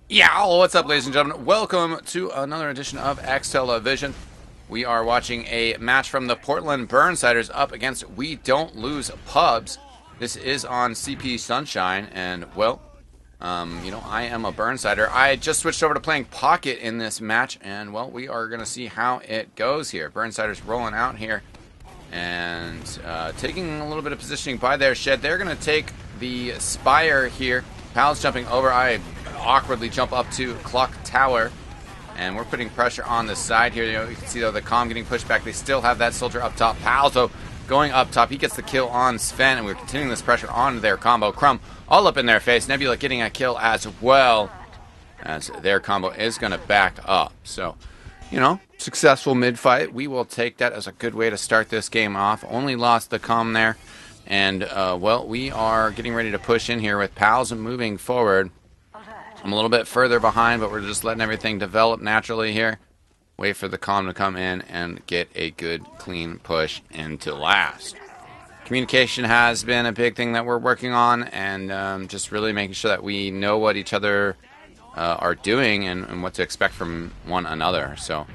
Yeah, what's up, ladies and gentlemen? Welcome to another edition of eXtelevision. We are watching a match from the Portland Burnsiders up against We Don't Lose Pubs. This is on CP Sunshine, and, well, I am a Burnsider. I just switched over to playing Pocket in this match, and, well, we are going to see how it goes here. Burnsiders rolling out here and taking a little bit of positioning by their shed. They're going to take the Spire here. Pal's jumping over. I awkwardly jump up to Clock Tower, and we're putting pressure on the side here. You can see, though, the comm getting pushed back. They still have that soldier up top. Pal, though, going up top. He gets the kill on Sven, and we're continuing this pressure on their combo. Crumb all up in their face. Nebula getting a kill as well, as their combo is going to back up. So, successful mid-fight. We will take that as a good way to start this game off. Only lost the comm there. And, well, we are getting ready to push in here with Pals moving forward. I'm a little bit further behind, but we're just letting everything develop naturally here. Wait for the comm to come in and get a good, clean push into last. Communication has been a big thing that we're working on, and just really making sure that we know what each other are doing and what to expect from one another. So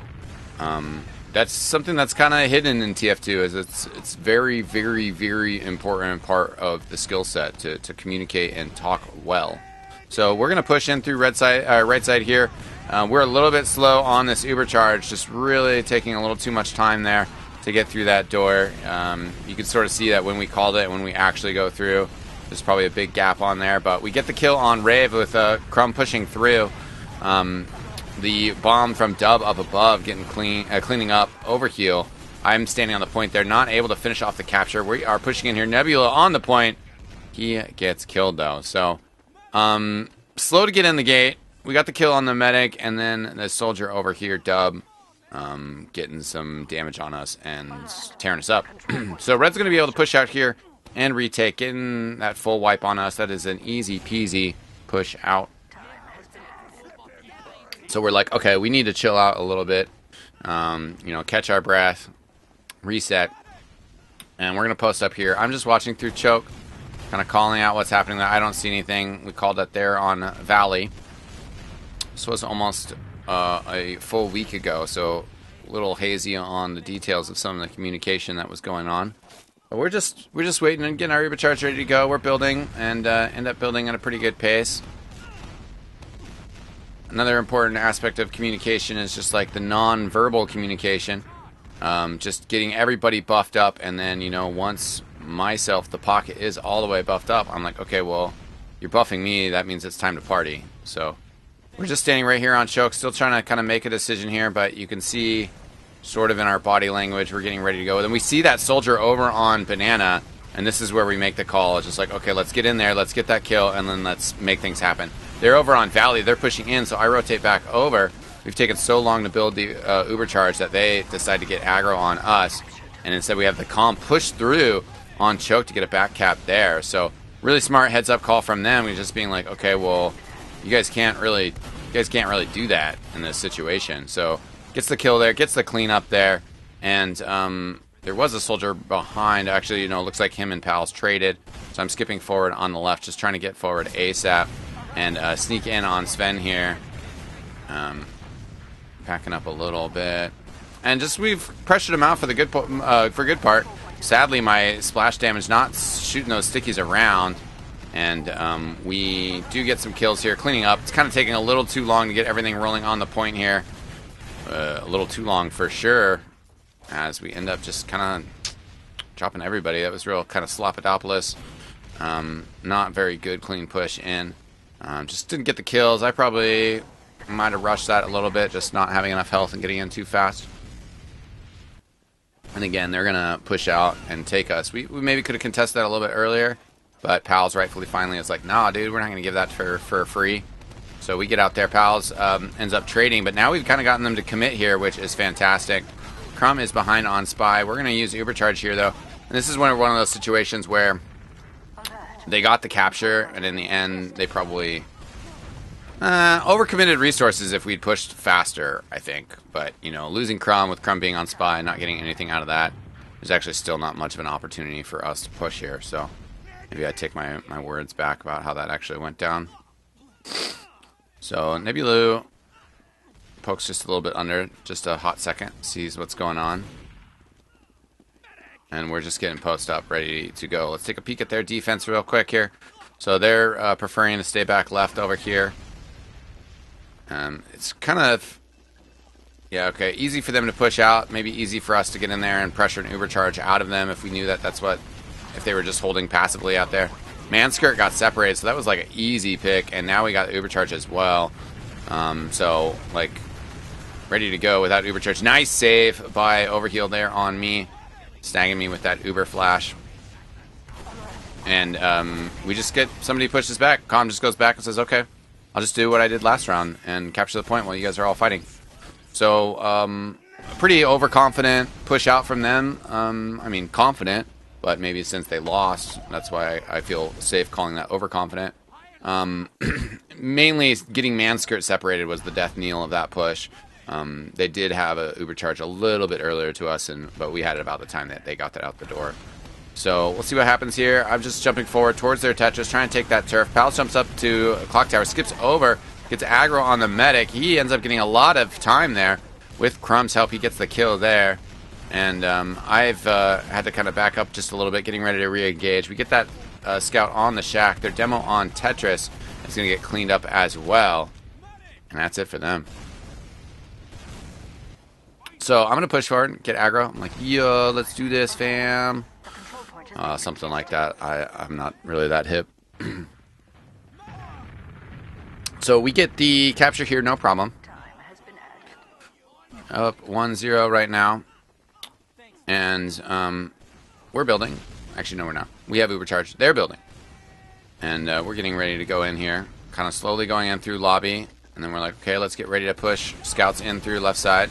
that's something that's kind of hidden in TF2, is it's very, very, very important part of the skill set to communicate and talk well. So we're going to push in through right side here. We're a little bit slow on this Uber charge, just really taking a little too much time there to get through that door. You can sort of see that when we called it, when we actually go through, there's probably a big gap on there. But we get the kill on Rave with Crumb pushing through. The bomb from Dub up above getting cleaning up Overheal. I'm standing on the point there, not able to finish off the capture. We are pushing in here. Nebula on the point. He gets killed, though. So slow to get in the gate. We got the kill on the medic, and then the soldier over here, Dub, getting some damage on us and tearing us up. So Red's going to be able to push out here and retake, getting that full wipe on us. That is an easy peasy push out. So we're like, okay, we need to chill out a little bit, catch our breath, reset, and we're going to post up here. I'm just watching through choke, kind of calling out what's happening there. I don't see anything. We called that there on Valley. This was almost a full week ago, so a little hazy on the details of some of the communication that was going on. But we're just waiting and getting our Uber charge ready to go. We're building and end up building at a pretty good pace. Another important aspect of communication is just like the non-verbal communication. Just getting everybody buffed up, and then, once myself, the Pocket, is all the way buffed up, I'm like, okay, well, you're buffing me, that means it's time to party. So we're just standing right here on choke, still trying to kind of make a decision here, but you can see sort of in our body language we're getting ready to go. Then we see that soldier over on Banana, and this is where we make the call. It's just like, okay, let's get in there, let's get that kill, and then let's make things happen. They're over on Valley, they're pushing in, so I rotate back over. We've taken so long to build the Uber charge that they decide to get aggro on us, and instead we have the comm push through on choke to get a back cap there. So really smart heads up call from them. We're just being like, okay, well, you guys can't really do that in this situation. So gets the kill there, gets the clean up there, and there was a soldier behind. Actually, looks like him and Pals traded. So I'm skipping forward on the left, just trying to get forward ASAP and sneak in on Sven here. Packing up a little bit, and just we've pressured him out for the good part. Sadly, my splash damage not shooting those stickies around, and we do get some kills here, cleaning up. It's kind of taking a little too long to get everything rolling on the point here. A little too long for sure, as we end up just kind of dropping everybody. That was real kind of slopodopolis. Not very good clean push in. Just didn't get the kills. I probably might have rushed that a little bit, just not having enough health and getting in too fast. And again, they're going to push out and take us. We maybe could have contested that a little bit earlier, but Pals rightfully finally is like, nah, dude, we're not going to give that for free. So we get out there. Pals ends up trading, but now we've kind of gotten them to commit here, which is fantastic. Crumb is behind on Spy. We're going to use Uber Charge here, though. And this is one of those situations where they got the capture, and in the end, they probably overcommitted resources if we'd pushed faster, I think. But, losing Crumb with Crumb being on Spy, not getting anything out of that, there's actually still not much of an opportunity for us to push here. So Maybe I take my words back about how that actually went down. So Nebulu pokes just a little bit under, just a hot second, sees what's going on. And we're just getting post up, ready to go. Let's take a peek at their defense real quick here. So they're preferring to stay back left over here. It's kind of, yeah, okay, easy for them to push out. Maybe easy for us to get in there and pressure an uber charge out of them if we knew that that's what, if they were just holding passively out there. Manskirt got separated, so that was like an easy pick. And now we got uber charge as well. So, like, ready to go without uber charge. Nice save by Overheal there on me. Snagging me with that uber flash. And we just get, somebody pushes back. Calm just goes back and says, okay, I'll just do what I did last round and capture the point while you guys are all fighting. So, pretty overconfident push out from them. I mean, confident, but maybe since they lost, that's why I feel safe calling that overconfident. Mainly getting Manskirt separated was the death kneel of that push. They did have a uber charge a little bit earlier to us, but we had it about the time that they got that out the door. So we'll see what happens here. I'm just jumping forward towards their Tetris, trying to take that turf. Pal jumps up to a clock tower, skips over, gets aggro on the medic. He ends up getting a lot of time there. With Crumb's help, he gets the kill there. And I've had to kind of back up just a little bit, getting ready to re-engage. We get that scout on the shack. Their demo on Tetris is going to get cleaned up as well. And that's it for them. So I'm going to push forward and get aggro. I'm like, yo, let's do this, fam. Something like that. I'm not really that hip. So we get the capture here, no problem. Up 1-0 right now. And we're building. Actually, no, we're not. We have uber charge. They're building. And we're getting ready to go in here. Kind of slowly going in through lobby. And then we're like, okay, let's get ready to push scouts in through left side.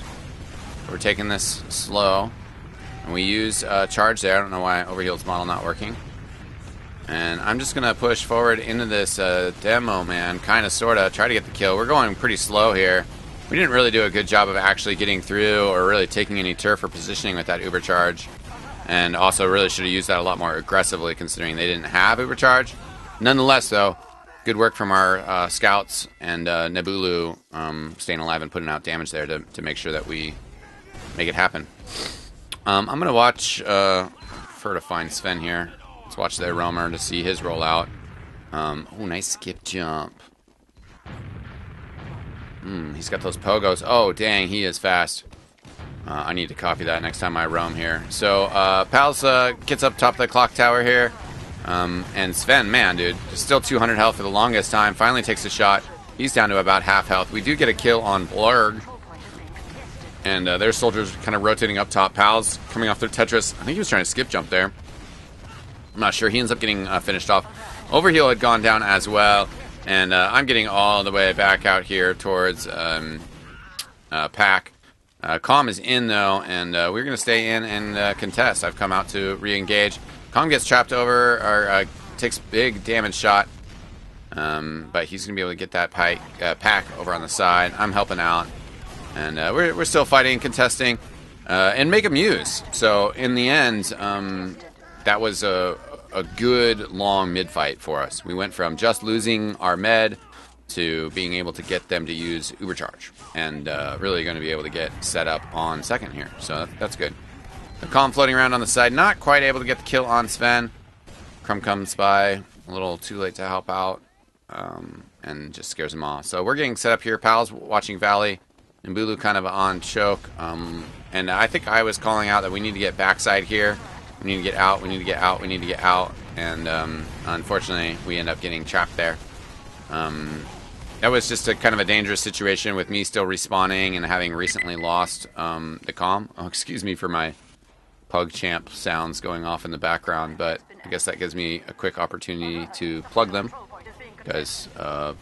We're taking this slow. And we use charge there. I don't know why Overhealed's model not working. And I'm just going to push forward into this demo, man. Kind of, sort of. Try to get the kill. We're going pretty slow here. We didn't really do a good job of actually getting through or really taking any turf or positioning with that uber charge. And also really should have used that a lot more aggressively considering they didn't have uber charge. Nonetheless, though, good work from our scouts and Nebulu staying alive and putting out damage there to make sure that we make it happen. I'm going to watch for to find Sven here. Let's watch their roamer to see his rollout. Oh, nice skip jump. He's got those pogos. Oh, dang, he is fast. I need to copy that next time I roam here. So, Pals gets up top of the clock tower here. And Sven, man, dude, still 200 health for the longest time. Finally takes a shot. He's down to about half health. We do get a kill on Blurg. And their soldiers kind of rotating up top. Pals coming off their Tetris. I think he was trying to skip jump there. I'm not sure. He ends up getting finished off. Overheal had gone down as well. And I'm getting all the way back out here towards Pack. Calm is in, though, and we're going to stay in and contest. I've come out to re-engage. Calm gets trapped over, or takes big damage shot. But he's going to be able to get that Pack over on the side. I'm helping out. And we're still fighting, contesting, and make him use. So, in the end, that was a good long mid fight for us. We went from just losing our med to being able to get them to use uber charge, and really going to be able to get set up on second here. So that's good. The Calm floating around on the side, not quite able to get the kill on Sven. Crumb comes by a little too late to help out, and just scares him off. So we're getting set up here. Pals watching Valley and Bulu kind of on choke, and I think I was calling out that we need to get backside here. We need to get out, we need to get out, we need to get out. And unfortunately, we end up getting trapped there. That was just a kind of a dangerous situation with me still respawning and having recently lost the Calm. Oh, excuse me for my PugChamp sounds going off in the background, but I guess that gives me a quick opportunity to plug them, because I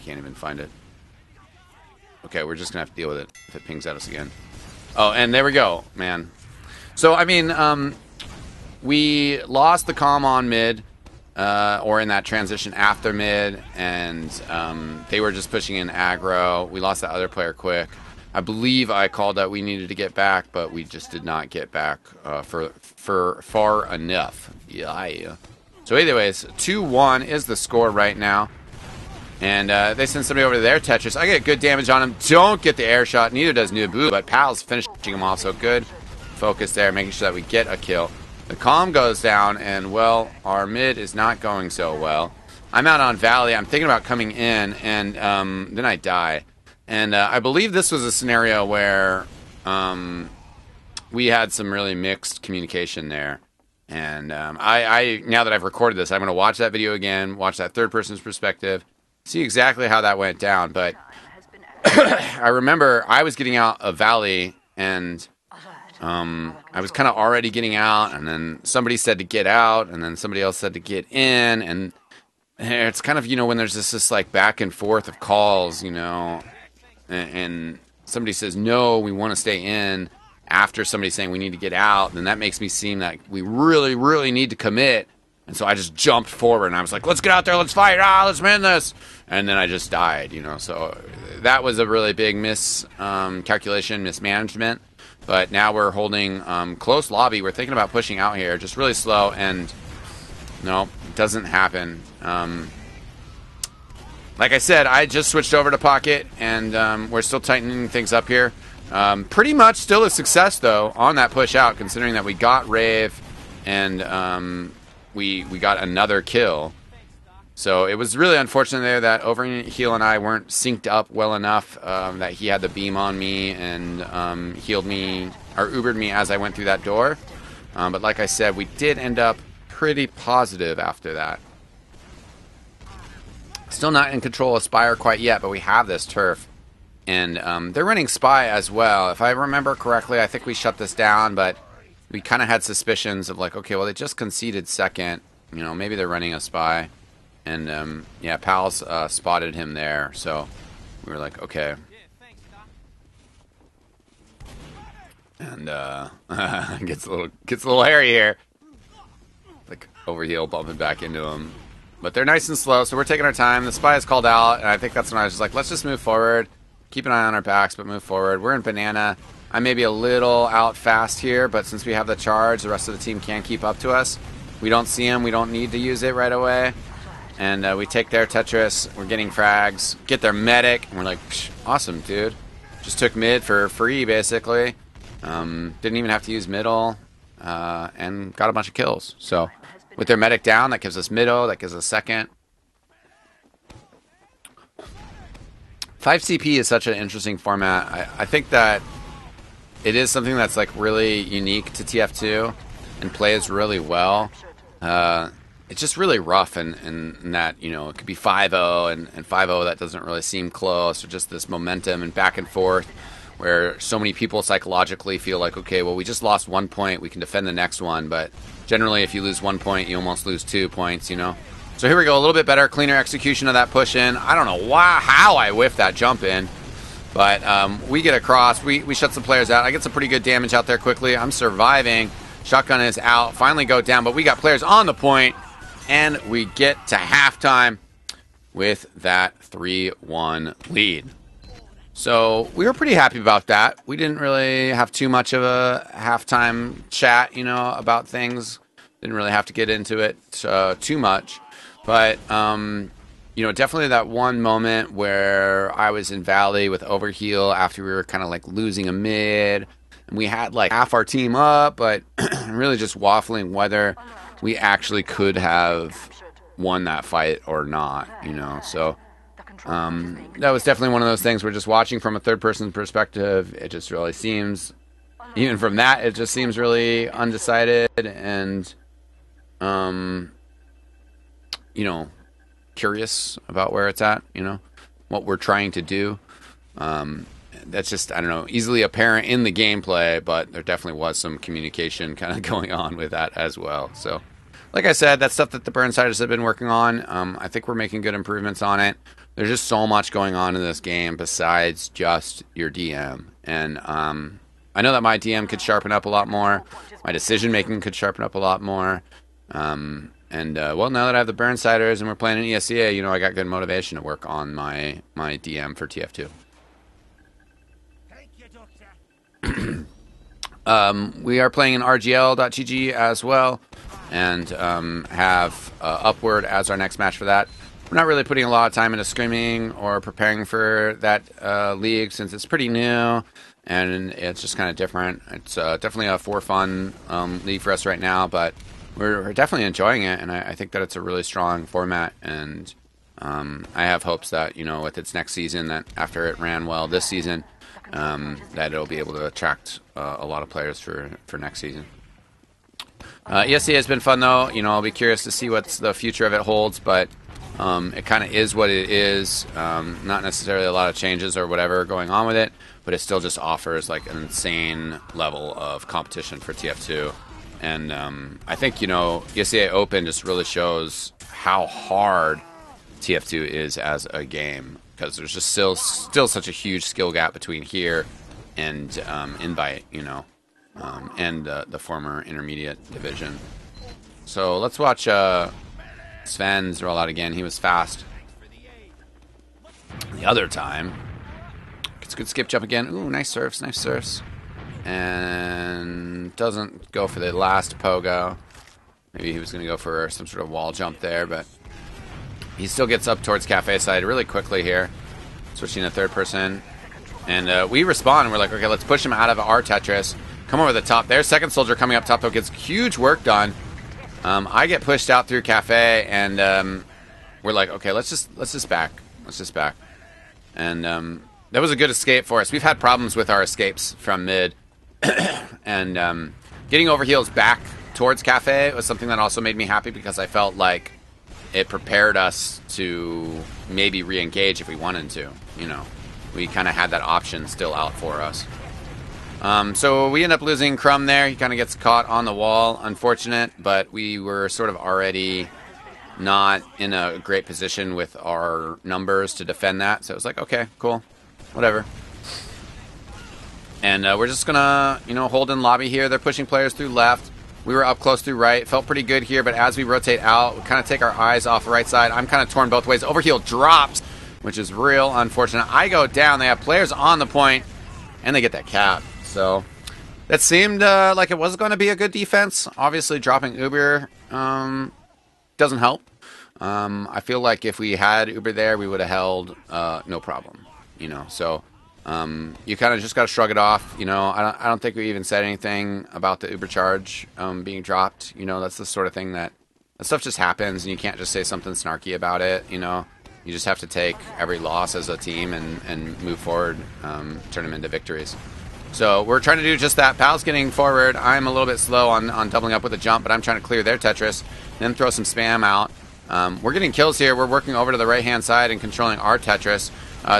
can't even find it. Okay, we're just going to have to deal with it if it pings at us again. Oh, and there we go, man. So, I mean, we lost the Calm on mid, or in that transition after mid, and they were just pushing in aggro. We lost that other player quick. I believe I called that we needed to get back, but we just did not get back for far enough. Yeah. So anyways, 2-1 is the score right now. And they send somebody over to their Tetris. I get good damage on him. Don't get the air shot. Neither does Nubu, but Pal's finishing him off. So good focus there, making sure that we get a kill. The calm goes down, and, well, our mid is not going so well. I'm out on Valley. I'm thinking about coming in, and then I die. And I believe this was a scenario where we had some really mixed communication there. And I now that I've recorded this, I'm going to watch that video again, watch that third person's perspective, see exactly how that went down. But I remember I was getting out of Valley, and I was kind of already getting out, and then somebody said to get out, and then somebody else said to get in, and it's kind of, you know, when there's this like back and forth of calls, you know, and somebody says, no, we want to stay in, after somebody saying we need to get out, then that makes me seem like we really, really need to commit. And so I just jumped forward, and I was like, let's get out there, let's fight, let's win this. And then I just died, you know. So that was a really big miscalculation, mismanagement. But now we're holding close lobby. We're thinking about pushing out here, just really slow, and no, it doesn't happen. Like I said, I just switched over to Pocket, and we're still tightening things up here. Pretty much still a success, though, on that push out, considering that we got Rave, and we got another kill. So it was really unfortunate there that Overheal and I weren't synced up well enough, that he had the beam on me and healed me, or Ubered me as I went through that door. But like I said, we did end up pretty positive after that. Still not in control of Spire quite yet, but we have this turf. And they're running Spy as well. If I remember correctly, I think we shut this down, but we kind of had suspicions of like, okay, well, they just conceded second. You know, maybe they're running a Spy. And, yeah, Pals spotted him there, so we were like, okay. And gets a little hairy here. Like, Overheal bumping back into him. But they're nice and slow, so we're taking our time. The Spy is called out, and I think that's when I was just like, let's just move forward. Keep an eye on our backs, but move forward. We're in Banana. I may be a little out fast here, but since we have the charge, the rest of the team can keep up to us. We don't see him. We don't need to use it right away. And we take their Tetris. We're getting frags. Get their medic. And we're like, awesome, dude. Just took mid for free, basically. Didn't even have to use middle. And got a bunch of kills. So with their medic down, that gives us middle. That gives us second. 5 CP is such an interesting format. I think that it is something that's like really unique to TF2 and plays really well. It's just really rough in that, you know, it could be 5-0 and 5-0 that doesn't really seem close, or just this momentum and back and forth where so many people psychologically feel like, okay, well, we just lost 1 point, we can defend the next one, but generally if you lose 1 point, you almost lose 2 points, you know. So here we go, a little bit better, cleaner execution of that push in. I don't know how I whiffed that jump in, but we get across. We shut some players out. I get some pretty good damage out there quickly. I'm surviving. Shotgun is out. Finally go down, but we got players on the point, and we get to halftime with that 3-1 lead. So we were pretty happy about that. We didn't really have too much of a halftime chat, you know, about things. Didn't really have to get into it too much. But, you know, definitely that one moment where I was in Valley with Overheal after we were kind of like losing a mid. And we had like half our team up, but really just waffling whether we actually could have won that fight or not, you know. So that was definitely one of those things where just watching from a third person perspective, it just really seems, even from that, it just seems really undecided and, you know, curious about where it's at, you know, what we're trying to do. That's just, I don't know, easily apparent in the gameplay, but there definitely was some communication kind of going on with that as well. So, like I said, that's stuff that the Burnsiders have been working on. I think we're making good improvements on it. There's just so much going on in this game besides just your DM. And I know that my DM could sharpen up a lot more. My decision-making could sharpen up a lot more. Well, now that I have the Burnsiders and we're playing an ESEA, you know, I got good motivation to work on my DM for TF2. We are playing in RGL.GG as well. and have Upward as our next match for that. We're not really putting a lot of time into screaming or preparing for that league since it's pretty new and it's just kind of different. It's definitely a for fun league for us right now, but we're definitely enjoying it, and I think that it's a really strong format, and I have hopes that, you know, with its next season, that after it ran well this season, that it'll be able to attract a lot of players for next season. ESEA has been fun, though. You know, I'll be curious to see what the future of it holds, but it kind of is what it is. Not necessarily a lot of changes or whatever going on with it, but it still just offers like an insane level of competition for TF2. And I think, you know, ESEA Open just really shows how hard TF2 is as a game, because there's just still such a huge skill gap between here and Invite, you know, and the former intermediate division. So let's watch Sven's roll out again. He was fast the other time. It's a good skip jump again. Ooh, nice surfs, nice surfs. And doesn't go for the last pogo. Maybe he was going to go for some sort of wall jump there, but he still gets up towards Cafe side really quickly here. Switching to third person. And we respond, and we're like, okay, let's push him out of our Tetris. Come over the top there. Second soldier coming up top, though, gets huge work done. I get pushed out through Cafe, and we're like, okay, let's just back. Let's just back. And that was a good escape for us. We've had problems with our escapes from mid. And getting over heels back towards Cafe was something that also made me happy, because I felt like it prepared us to maybe re-engage if we wanted to. You know, we kind of had that option still out for us. So we end up losing Crumb there. He kind of gets caught on the wall. Unfortunate, but we were sort of already not in a great position with our numbers to defend that. So it was like, okay, cool, whatever. And we're just going to, you know, hold in lobby here. They're pushing players through left. We were up close through right. Felt pretty good here, but as we rotate out, we kind of take our eyes off the right side. I'm kind of torn both ways. Overheal drops, which is real unfortunate. I go down. They have players on the point, and they get that cap. So that seemed like it was going to be a good defense. Obviously, dropping Uber doesn't help. I feel like if we had Uber there, we would have held no problem, you know. So you kind of just got to shrug it off. You know, I don't think we even said anything about the Uber charge being dropped. You know, that's the sort of thing that stuff just happens, and you can't just say something snarky about it. You know, you just have to take every loss as a team and move forward, turn them into victories. So we're trying to do just that. Pal's getting forward. I'm a little bit slow on doubling up with a jump, but I'm trying to clear their Tetris, then throw some spam out. We're getting kills here. We're working over to the right-hand side and controlling our Tetris.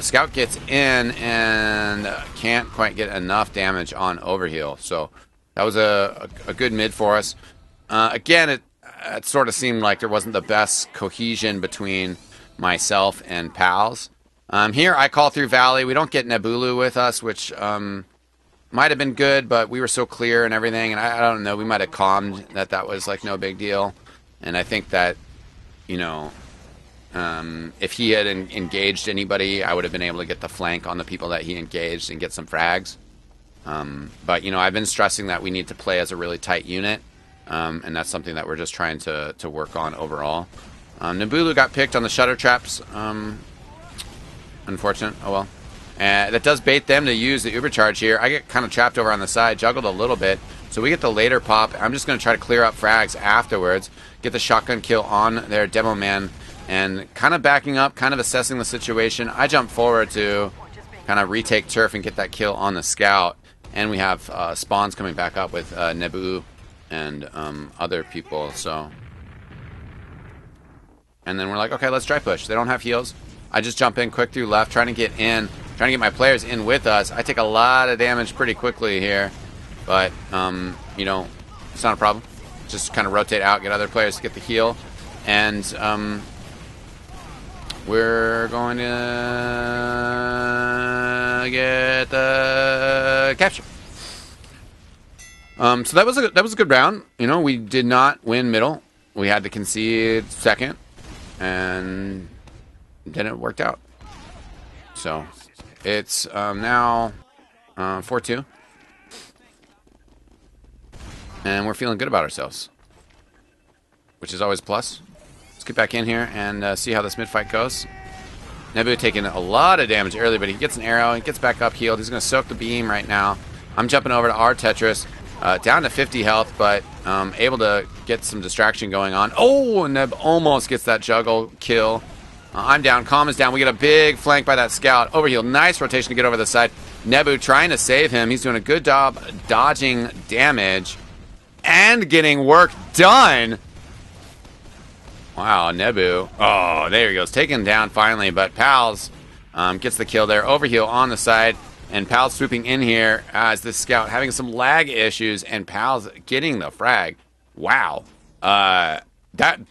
Scout gets in and can't quite get enough damage on Overheal. So that was a good mid for us. Again, it sort of seemed like there wasn't the best cohesion between myself and Pals. Here, I call through Valley. We don't get Nebulu with us, which might have been good, but we were so clear and everything, and I don't know, we might have calmed that was like no big deal. And I think that, you know, if he had engaged anybody, I would have been able to get the flank on the people that he engaged and get some frags. But, you know, I've been stressing that we need to play as a really tight unit, and that's something that we're just trying to work on overall. Nebulu got picked on the shutter traps. Unfortunate. Oh well. That does bait them to use the Uber charge here. I get kind of trapped over on the side, juggled a little bit. So we get the later pop. I'm just going to try to clear up frags afterwards. Get the shotgun kill on their demo man. And kind of backing up, kind of assessing the situation. I jump forward to kind of retake turf and get that kill on the scout. And we have spawns coming back up with Nebu and other people. So, and then we're like, okay, let's dry push. They don't have heals. I just jump in quick through left, trying to get my players in with us. I take a lot of damage pretty quickly here, but you know, it's not a problem. Just kind of rotate out, get other players to get the heal, and we're going to get the capture. So that was a good round. You know, we did not win middle. We had to concede second, and then it worked out. So it's now 4-2, and we're feeling good about ourselves. which is always a plus. Let's get back in here and see how this mid-fight goes. Nebu taking a lot of damage early, but he gets an arrow. He gets back up healed. He's going to soak the beam right now. I'm jumping over to our Tetris. Down to 50 health, but able to get some distraction going on. Oh, Neb almost gets that juggle kill. I'm down. Calm is down. We get a big flank by that scout. Overheal. Nice rotation to get over the side. Nebu trying to save him. He's doing a good job dodging damage and getting work done. Wow, Nebu. Oh, there he goes. Taken down finally, but Pals gets the kill there. Overheal on the side, and Pals swooping in here as the scout having some lag issues, and Pals getting the frag. Wow. That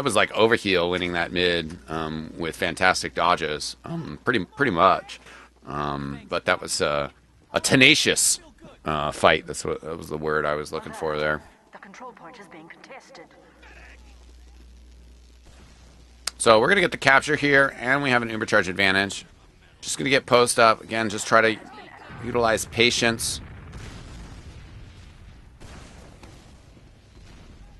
was like Overheal winning that mid with fantastic dodges. Pretty much. But that was a tenacious fight. That was the word I was looking for there. The control point is being contested. So we're going to get the capture here, and we have an Ubercharge advantage. Just going to get post up. Again, just try to utilize patience.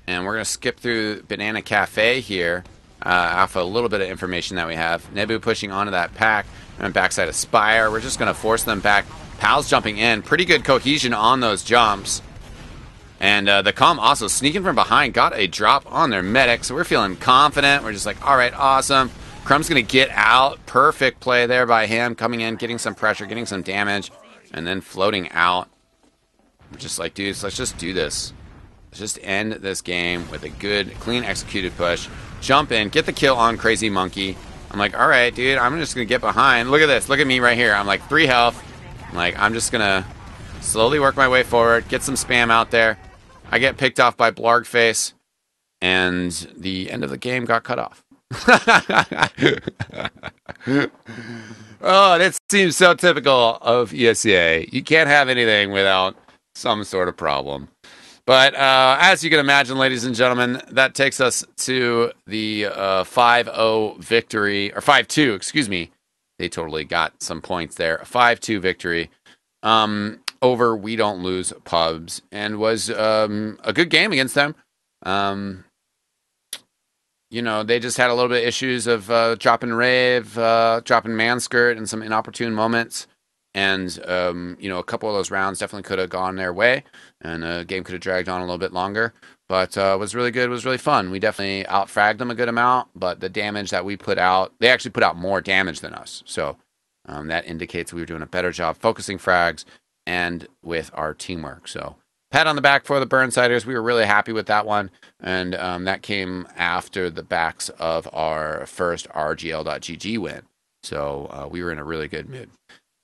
And we're going to skip through Banana Cafe here off a little bit of information that we have. Nebu pushing onto that pack, and backside of Spire. We're just going to force them back. Pal's jumping in. Pretty good cohesion on those jumps. And the Calm also sneaking from behind, got a drop on their medic, so we're feeling confident. We're just like, all right, awesome. Crumb's going to get out. Perfect play there by him, coming in, getting some pressure, getting some damage, and then floating out. We're just like, dudes, let's just do this. Let's just end this game with a good, clean executed push. Jump in, get the kill on Crazy Monkey. I'm like, all right, dude, I'm just going to get behind. Look at this. Look at me right here. I'm like 3 health. I'm just going to slowly work my way forward, get some spam out there. I get picked off by Blargface, and the end of the game got cut off. Oh, that seems so typical of ESEA. You can't have anything without some sort of problem. But as you can imagine, ladies and gentlemen, that takes us to the 5-0 victory, or 5-2, excuse me. They totally got some points there. 5-2 victory. Over We Don't Lose Pubs, and was a good game against them. You know, they just had a little bit of issues of dropping Rave, dropping Manskirt, and some inopportune moments. And, you know, a couple of those rounds definitely could have gone their way, and the game could have dragged on a little bit longer. But it was really good. It was really fun. We definitely out-fragged them a good amount, but the damage that we put out, they actually put out more damage than us. So that indicates we were doing a better job focusing frags and with our teamwork. So pat on the back for the Burnsiders. We were really happy with that one. And that came after the backs of our first RGL.GG win. So we were in a really good mood.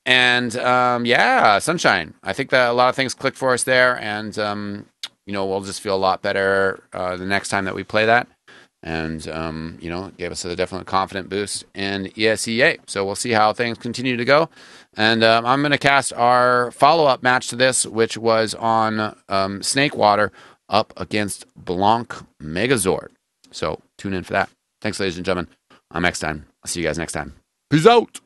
And yeah, Sunshine. I think that a lot of things clicked for us there. And, you know, we'll just feel a lot better the next time that we play that. And, you know, it gave us a definite confident boost in ESEA. So we'll see how things continue to go. And I'm going to cast our follow-up match to this, which was on Snakewater up against Blanc Megazord. So tune in for that. Thanks, ladies and gentlemen. I'm eXtine. I'll see you guys next time. Peace out.